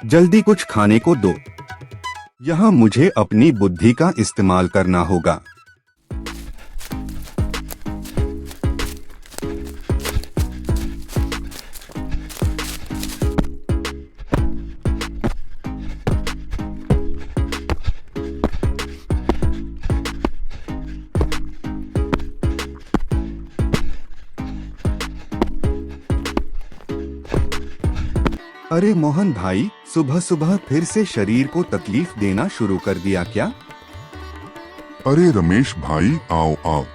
जल्दी कुछ खाने को दो। यहाँ मुझे अपनी बुद्धि का इस्तेमाल करना होगा। अरे मोहन भाई, सुबह सुबह फिर से शरीर को तकलीफ देना शुरू कर दिया क्या? अरे रमेश भाई, आओ आओ।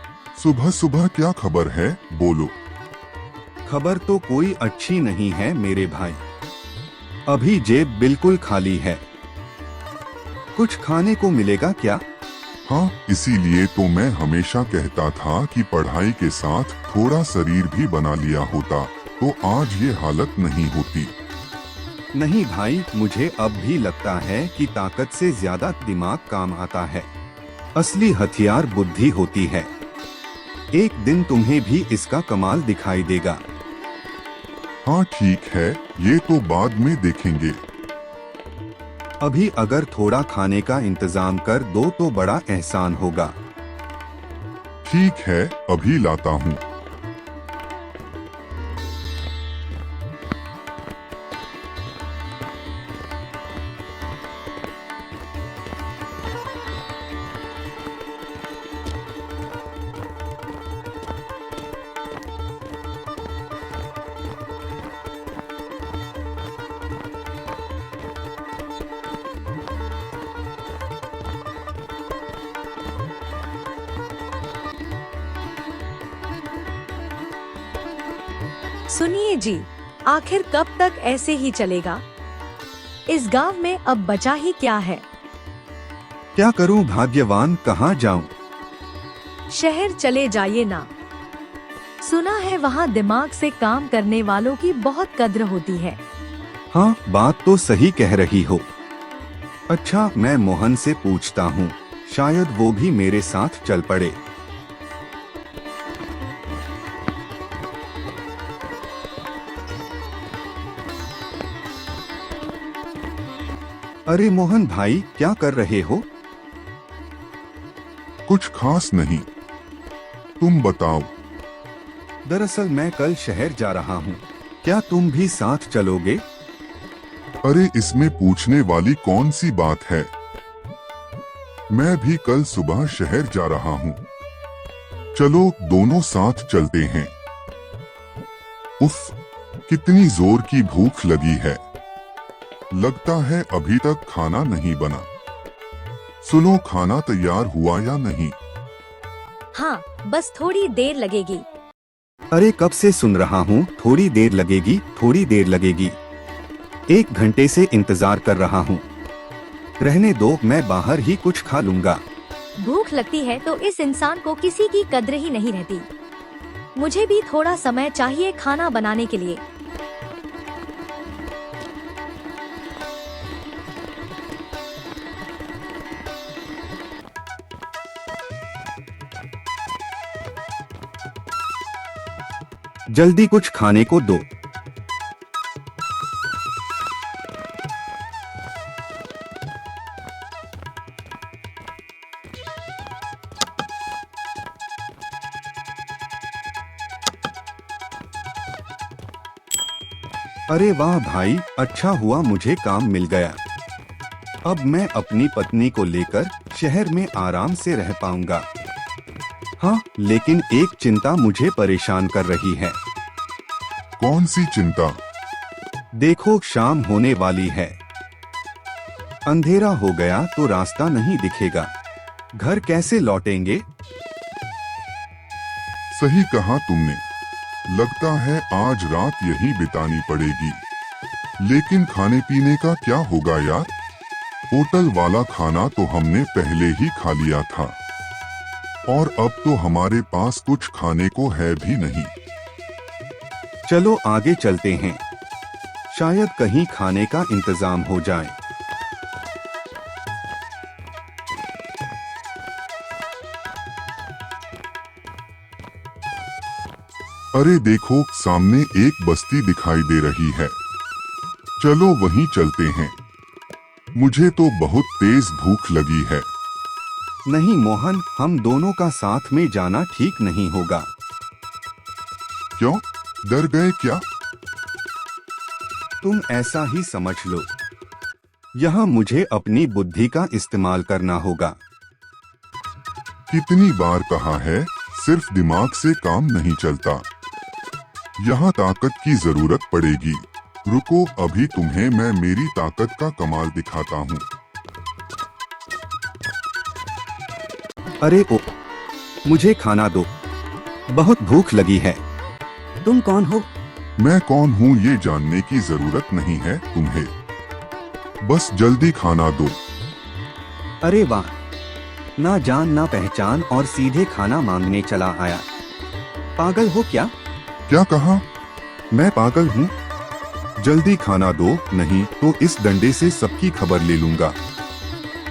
सुबह सुबह क्या खबर है, बोलो। खबर तो कोई अच्छी नहीं है मेरे भाई। अभी जेब बिल्कुल खाली है। कुछ खाने को मिलेगा क्या? हाँ, इसीलिए तो मैं हमेशा कहता था कि पढ़ाई के साथ थोड़ा शरीर भी बना लिया होता तो आज ये हालत नहीं होती। नहीं भाई, मुझे अब भी लगता है कि ताकत से ज्यादा दिमाग काम आता है। असली हथियार बुद्धि होती है। एक दिन तुम्हें भी इसका कमाल दिखाई देगा। हाँ ठीक है, ये तो बाद में देखेंगे। अभी अगर थोड़ा खाने का इंतजाम कर दो तो बड़ा एहसान होगा। ठीक है, अभी लाता हूँ। सुनिए जी, आखिर कब तक ऐसे ही चलेगा? इस गांव में अब बचा ही क्या है? क्या करूं भाग्यवान, कहाँ जाऊं? शहर चले जाइए ना। सुना है वहाँ दिमाग से काम करने वालों की बहुत कद्र होती है। हाँ, बात तो सही कह रही हो। अच्छा, मैं मोहन से पूछता हूँ, शायद वो भी मेरे साथ चल पड़े। अरे मोहन भाई, क्या कर रहे हो? कुछ खास नहीं, तुम बताओ। दरअसल मैं कल शहर जा रहा हूँ, क्या तुम भी साथ चलोगे? अरे इसमें पूछने वाली कौन सी बात है। मैं भी कल सुबह शहर जा रहा हूँ। चलो दोनों साथ चलते हैं। उफ, कितनी जोर की भूख लगी है। लगता है अभी तक खाना नहीं बना। सुनो, खाना तैयार हुआ या नहीं? हाँ, बस थोड़ी देर लगेगी। अरे कब से सुन रहा हूँ, थोड़ी देर लगेगी, थोड़ी देर लगेगी। 1 घंटे से इंतजार कर रहा हूँ। रहने दो, मैं बाहर ही कुछ खा लूंगा। भूख लगती है तो इस इंसान को किसी की कद्र ही नहीं रहती। मुझे भी थोड़ा समय चाहिए खाना बनाने के लिए। जल्दी कुछ खाने को दो। अरे वाह भाई, अच्छा हुआ मुझे काम मिल गया। अब मैं अपनी पत्नी को लेकर शहर में आराम से रह पाऊंगा। हाँ, लेकिन एक चिंता मुझे परेशान कर रही है। कौन सी चिंता? देखो, शाम होने वाली है। अंधेरा हो गया तो रास्ता नहीं दिखेगा। घर कैसे लौटेंगे? सही कहा तुमने। लगता है आज रात यहीं बितानी पड़ेगी। लेकिन खाने पीने का क्या होगा यार? होटल वाला खाना तो हमने पहले ही खा लिया था और अब तो हमारे पास कुछ खाने को है भी नहीं। चलो आगे चलते हैं, शायद कहीं खाने का इंतजाम हो जाए। अरे देखो, सामने एक बस्ती दिखाई दे रही है। चलो वहीं चलते हैं। मुझे तो बहुत तेज भूख लगी है। नहीं मोहन, हम दोनों का साथ में जाना ठीक नहीं होगा। क्यों, डर गए क्या? तुम ऐसा ही समझ लो। यहाँ मुझे अपनी बुद्धि का इस्तेमाल करना होगा। कितनी बार कहा है, सिर्फ दिमाग से काम नहीं चलता। यहाँ ताकत की जरूरत पड़ेगी। रुको, अभी तुम्हें मैं मेरी ताकत का कमाल दिखाता हूँ। अरे ओ, मुझे खाना दो, बहुत भूख लगी है। तुम कौन हो? मैं कौन हूँ ये जानने की जरूरत नहीं है तुम्हें, बस जल्दी खाना दो। अरे वाह, ना जान ना पहचान और सीधे खाना मांगने चला आया। पागल हो क्या? क्या कहा? मैं पागल हूँ? जल्दी खाना दो, नहीं तो इस डंडे से सबकी खबर ले लूंगा।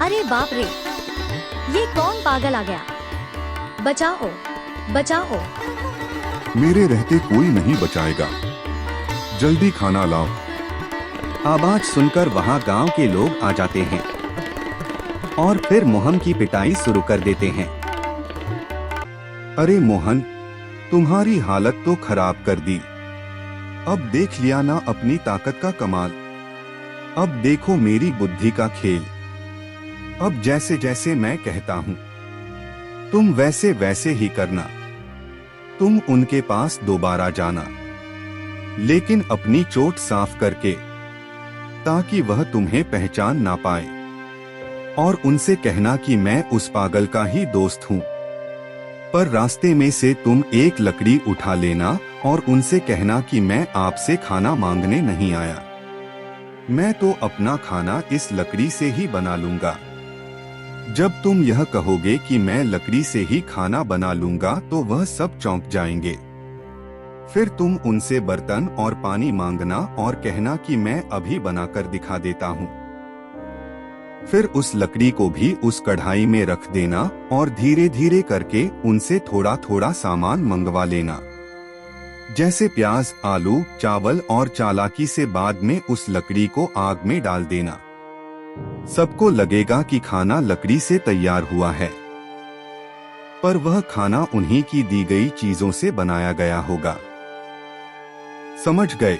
अरे बाप रे, ये कौन पागल आ गया? बचाओ, बचाओ। मेरे रहते कोई नहीं बचाएगा। जल्दी खाना लाओ। आवाज सुनकर वहाँ गांव के लोग आ जाते हैं और फिर मोहन की पिटाई शुरू कर देते हैं। अरे मोहन, तुम्हारी हालत तो खराब कर दी। अब देख लिया ना अपनी ताकत का कमाल। अब देखो मेरी बुद्धि का खेल। अब जैसे जैसे मैं कहता हूँ तुम वैसे वैसे ही करना। तुम उनके पास दोबारा जाना, लेकिन अपनी चोट साफ करके, ताकि वह तुम्हें पहचान ना पाए। और उनसे कहना कि मैं उस पागल का ही दोस्त हूँ। पर रास्ते में से तुम एक लकड़ी उठा लेना और उनसे कहना कि मैं आपसे खाना मांगने नहीं आया। मैं तो अपना खाना इस लकड़ी से ही बना लूंगा। जब तुम यह कहोगे कि मैं लकड़ी से ही खाना बना लूंगा तो वह सब चौंक जाएंगे। फिर तुम उनसे बर्तन और पानी मांगना और कहना कि मैं अभी बनाकर दिखा देता हूँ। फिर उस लकड़ी को भी उस कढ़ाई में रख देना और धीरे धीरे करके उनसे थोड़ा थोड़ा सामान मंगवा लेना, जैसे प्याज, आलू, चावल, और चालाकी से बाद में उस लकड़ी को आग में डाल देना। सबको लगेगा कि खाना लकड़ी से तैयार हुआ है, पर वह खाना उन्हीं की दी गई चीजों से बनाया गया होगा। समझ गए?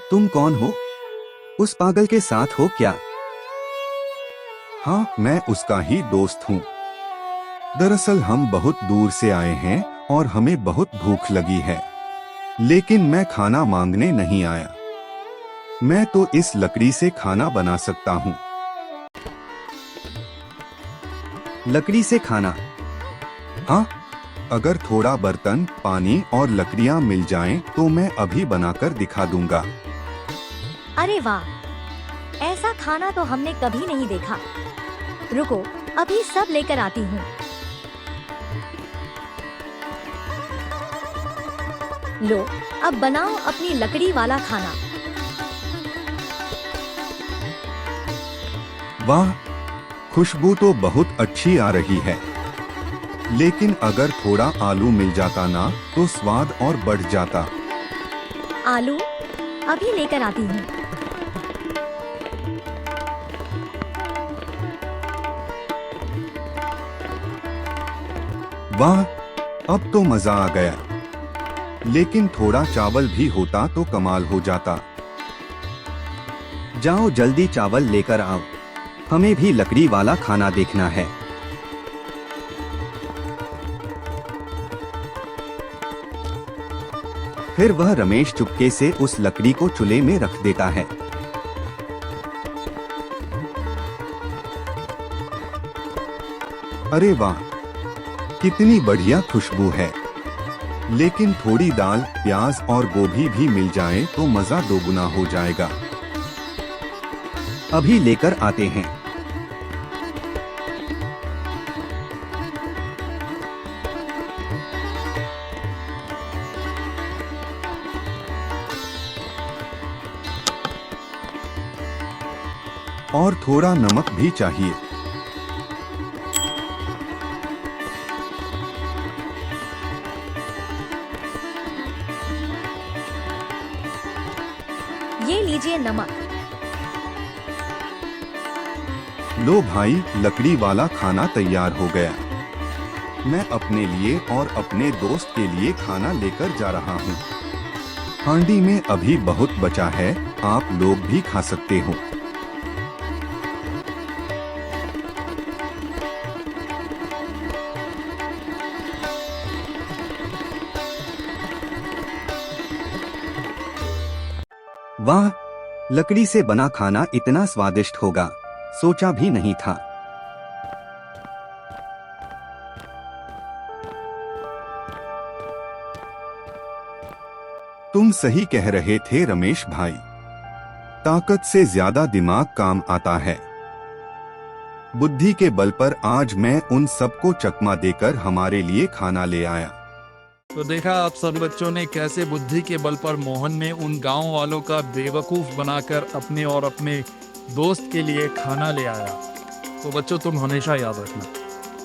तुम कौन हो? उस पागल के साथ हो क्या? हाँ, मैं उसका ही दोस्त हूँ। दरअसल हम बहुत दूर से आए हैं और हमें बहुत भूख लगी है, लेकिन मैं खाना मांगने नहीं आया। मैं तो इस लकड़ी से खाना बना सकता हूँ। लकड़ी से खाना? हाँ, अगर थोड़ा बर्तन, पानी और लकड़ियाँ मिल जाएं तो मैं अभी बनाकर दिखा दूंगा। अरे वाह, ऐसा खाना तो हमने कभी नहीं देखा। रुको, अभी सब लेकर आती हूँ। लो, अब बनाओ अपनी लकड़ी वाला खाना। वाह, खुशबू तो बहुत अच्छी आ रही है, लेकिन अगर थोड़ा आलू मिल जाता ना तो स्वाद और बढ़ जाता। आलू अभी लेकर आती हूँ। वाह, अब तो मजा आ गया, लेकिन थोड़ा चावल भी होता तो कमाल हो जाता। जाओ जल्दी चावल लेकर आओ, हमें भी लकड़ी वाला खाना देखना है। फिर वह रमेश चुपके से उस लकड़ी को चूल्हे में रख देता है। अरे वाह, कितनी बढ़िया खुशबू है। लेकिन थोड़ी दाल, प्याज और गोभी भी मिल जाए तो मजा दोगुना हो जाएगा। अभी लेकर आते हैं। और थोड़ा नमक भी चाहिए। ये लीजिए नमक। लो भाई, लकड़ी वाला खाना तैयार हो गया। मैं अपने लिए और अपने दोस्त के लिए खाना लेकर जा रहा हूँ। हांडी में अभी बहुत बचा है, आप लोग भी खा सकते हो। वाह, लकड़ी से बना खाना इतना स्वादिष्ट होगा, सोचा भी नहीं था। तुम सही कह रहे थे रमेश भाई, ताकत से ज्यादा दिमाग काम आता है। बुद्धि के बल पर आज मैं उन सबको चकमा देकर हमारे लिए खाना ले आया। तो देखा आप सब बच्चों ने कैसे बुद्धि के बल पर मोहन ने उन गांव वालों का बेवकूफ़ बनाकर अपने और अपने दोस्त के लिए खाना ले आया। तो बच्चों तुम हमेशा याद रखना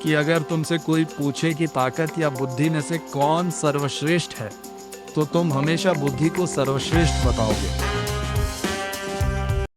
कि अगर तुमसे कोई पूछे कि ताकत या बुद्धि में से कौन सर्वश्रेष्ठ है, तो तुम हमेशा बुद्धि को सर्वश्रेष्ठ बताओगे।